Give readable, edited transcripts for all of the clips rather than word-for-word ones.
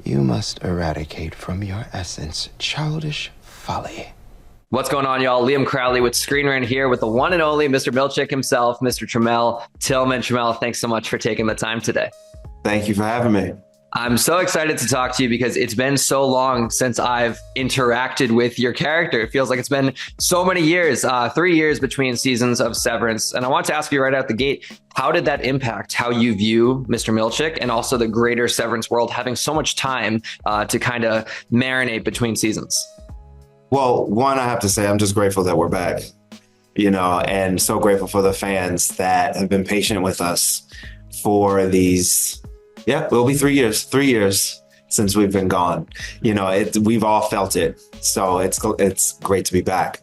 You must eradicate from your essence childish folly. What's going on, y'all? Liam Crowley with ScreenRant here with the one and only Mr. Milchick himself, Mr. Tramell Tillman. Tramell, thanks so much for taking the time today. Thank you for having me. I'm so excited to talk to you because it's been so long since I've interacted with your character. It feels like it's been so many years, 3 years between seasons of Severance. And I want to ask you right out the gate, how did that impact how you view Mr. Milchick and also the greater Severance world, having so much time to kind of marinate between seasons? Well, one, I have to say, I'm just grateful that we're back, and so grateful for the fans that have been patient with us for these. Yeah, it'll be 3 years, 3 years since we've been gone. We've all felt it. So it's great to be back.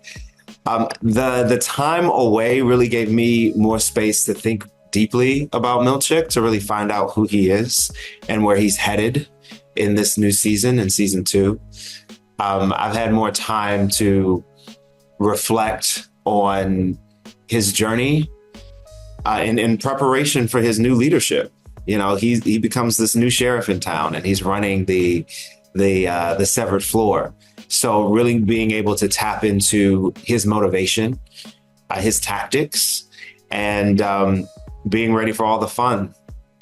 The time away really gave me more space to think deeply about Milchick, to really find out who he is and where he's headed in this new season, in season 2. I've had more time to reflect on his journey in preparation for his new leadership. He becomes this new sheriff in town, and he's running the severed floor. So really being able to tap into his motivation, his tactics, and being ready for all the fun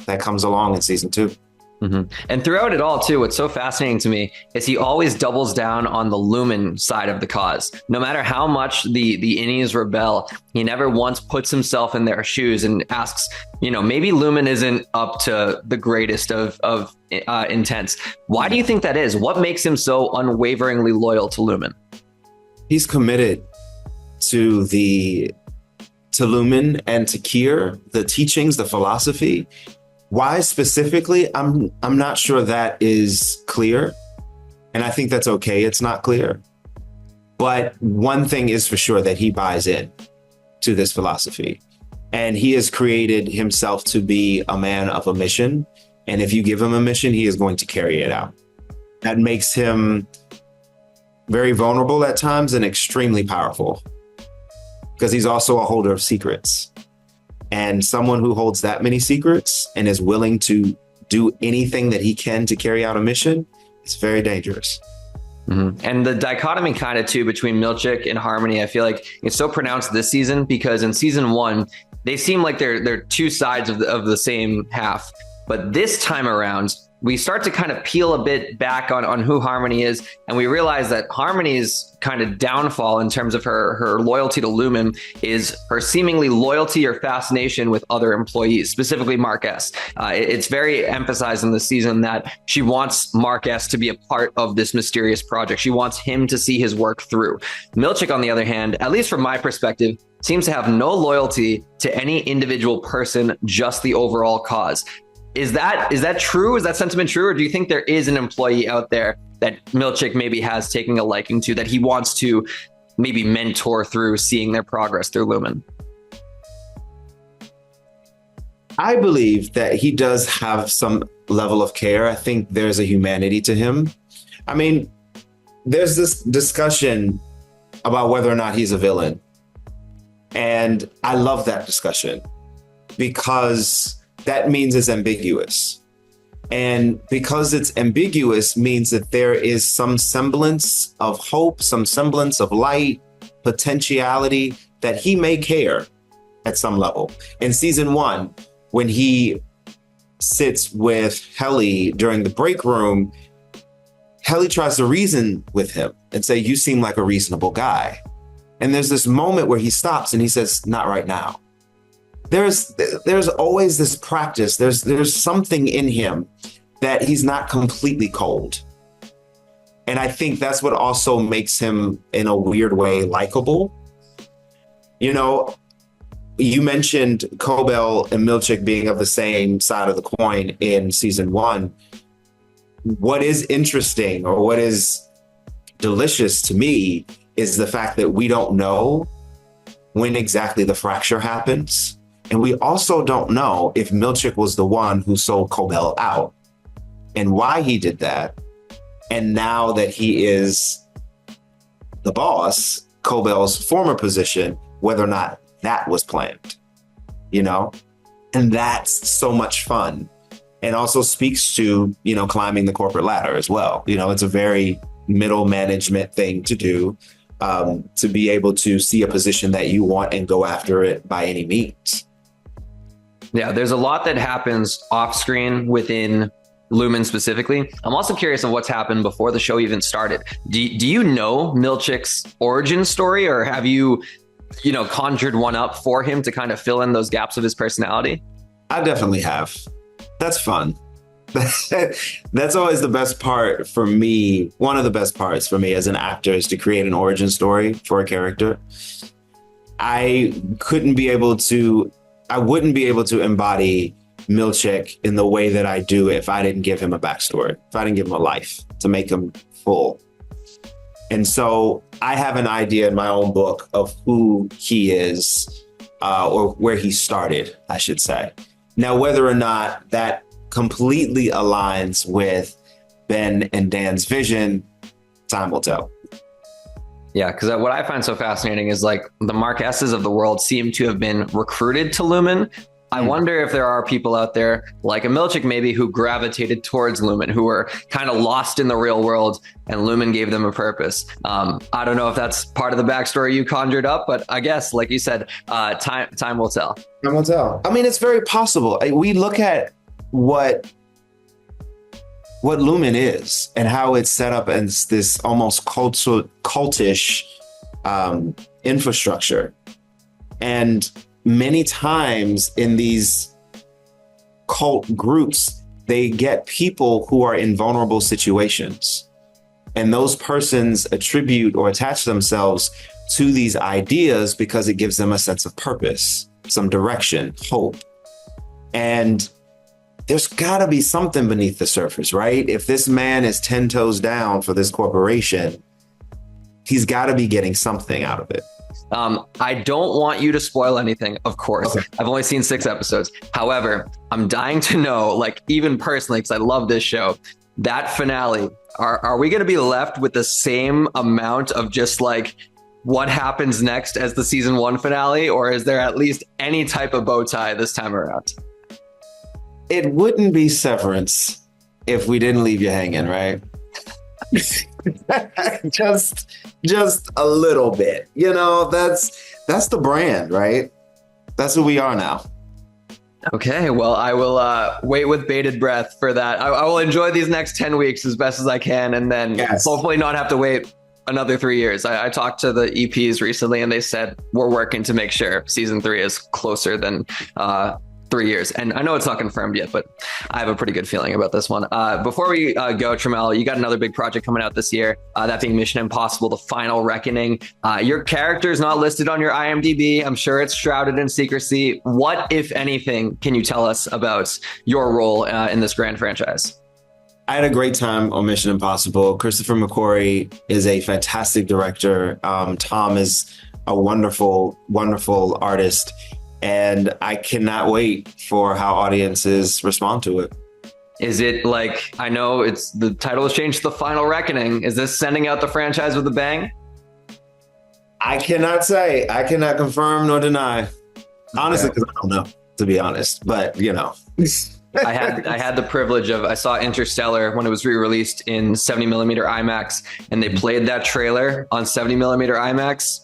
that comes along in season 2. Mm-hmm. And throughout it all, too, what's so fascinating to me is he always doubles down on the Lumon side of the cause. No matter how much the innies rebel, he never once puts himself in their shoes and asks, maybe Lumon isn't up to the greatest of intents. Why do you think that is? What makes him so unwaveringly loyal to Lumon? He's committed to Lumon and to Kier, the teachings, the philosophy. Why specifically? I'm not sure that is clear. And I think that's okay. It's not clear. But one thing is for sure, that he buys in to this philosophy. And he has created himself to be a man of a mission. And if you give him a mission, he is going to carry it out. That makes him very vulnerable at times and extremely powerful, because he's also a holder of secrets. And someone who holds that many secrets and is willing to do anything that he can to carry out a mission is very dangerous. Mm-hmm. And the dichotomy kind of too between Milchick and Harmony, I feel like it's so pronounced this season, because in season 1, they seem like they're two sides of the same half. But this time around, we start to kind of peel a bit back on who Harmony is. And we realize that Harmony's kind of downfall in terms of her loyalty to Lumon is her seemingly loyalty or fascination with other employees, specifically Mark S. It's very emphasized in the season that she wants Mark S to be a part of this mysterious project. She wants him to see his work through. Milchick, on the other hand, at least from my perspective, seems to have no loyalty to any individual person, just the overall cause. Is that true? Is that sentiment true? Or do you think there is an employee out there that Milchick maybe has taken a liking to, that he wants to maybe mentor through seeing their progress through Lumon? I believe that he does have some level of care. I think there's a humanity to him. I mean, there's this discussion about whether or not he's a villain. And I love that discussion, because that means it's ambiguous. And because it's ambiguous means that there is some semblance of hope, some semblance of light, potentiality, that he may care at some level. In season 1, when he sits with Helly during the break room, Helly tries to reason with him and say, you seem like a reasonable guy. And there's this moment where he stops and he says, not right now. There's always this practice. There's something in him that he's not completely cold. And I think that's what also makes him, in a weird way, likable. You mentioned Cobell and Milchick being of the same side of the coin in season 1. What is interesting, or what is delicious to me, is the fact that we don't know when exactly the fracture happens. And we also don't know if Milchick was the one who sold Cobell out and why he did that. And now that he is the boss, Cobell's former position, whether or not that was planned, And that's so much fun, and also speaks to, climbing the corporate ladder as well. It's a very middle management thing to do, to be able to see a position that you want and go after it by any means. Yeah, there's a lot that happens off screen within Lumon specifically. I'm also curious of what's happened before the show even started. Do you know Milchick's origin story, or have you conjured one up for him to kind of fill in those gaps of his personality? I definitely have. That's fun. That's always the best part for me. One of the best parts for me as an actor is to create an origin story for a character. I wouldn't be able to embody Milchick in the way that I do if I didn't give him a backstory, if I didn't give him a life to make him full. And so I have an idea in my own book of who he is, or where he started, I should say. Now, whether or not that completely aligns with Ben and Dan's vision, time will tell. Yeah, because what I find so fascinating is like the Mark S's of the world seem to have been recruited to Lumon. I wonder if there are people out there like a Milchick maybe who gravitated towards Lumon, who were kind of lost in the real world, and Lumon gave them a purpose. I don't know if that's part of the backstory you conjured up, but I guess, like you said, time will tell. Time will tell. I mean, it's very possible. We look at what Lumon is and how it's set up as this almost cultish infrastructure. And many times in these cult groups, they get people who are in vulnerable situations. And those persons attribute or attach themselves to these ideas because it gives them a sense of purpose, some direction, hope. And there's got to be something beneath the surface, right? If this man is 10 toes down for this corporation, he's got to be getting something out of it. I don't want you to spoil anything, of course. Okay. I've only seen 6 episodes. However, I'm dying to know, like, even personally, because I love this show, that finale, are we going to be left with the same amount of just like what happens next as the season 1 finale? Or is there at least any type of bow tie this time around? It wouldn't be Severance if we didn't leave you hanging, right? just a little bit, that's the brand, right? That's who we are now. Okay, well, I will wait with bated breath for that. I will enjoy these next 10 weeks as best as I can, and then hopefully not have to wait another 3 years. I talked to the EPs recently, and they said we're working to make sure season 3 is closer than 3 years. And I know it's not confirmed yet, but I have a pretty good feeling about this one. Before we go, Tramell, you got another big project coming out this year, that being Mission Impossible, The Final Reckoning. Your character is not listed on your IMDb. I'm sure it's shrouded in secrecy. What, if anything, can you tell us about your role in this grand franchise? I had a great time on Mission Impossible. Christopher McQuarrie is a fantastic director. Tom is a wonderful, wonderful artist. And I cannot wait for how audiences respond to it. Is it like, I know it's the title has changed to The Final Reckoning. Is this sending out the franchise with a bang? I cannot say. I cannot confirm nor deny. Honestly, because I don't know, to be honest. But, I had the privilege of, I saw Interstellar when it was re-released in 70mm IMAX, and they played that trailer on 70mm IMAX.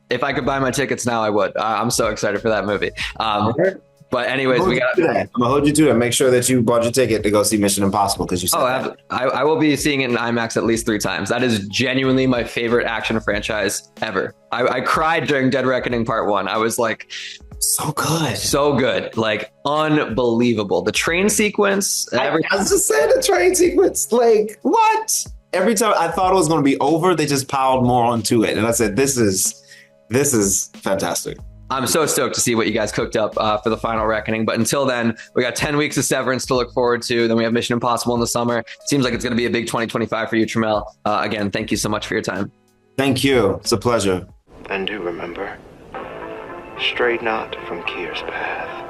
If I could buy my tickets now, I would. I'm so excited for that movie. But anyways, I'm gonna hold you to that. Make sure that you bought your ticket to go see Mission Impossible, because you said that. I will be seeing it in IMAX at least 3 times. That is genuinely my favorite action franchise ever. I cried during Dead Reckoning Part 1. I was like, so good. So good. Like, unbelievable. The train sequence. I was just saying, the train sequence. Like, what? Every time I thought it was going to be over, they just piled more onto it. And I said, this is fantastic. I'm so stoked to see what you guys cooked up for The Final Reckoning. But until then, we got 10 weeks of Severance to look forward to. Then we have Mission Impossible in the summer. Seems like it's going to be a big 2025 for you, Tramell. Again, thank you so much for your time. Thank you. It's a pleasure. And do remember, stray not from Kier's path.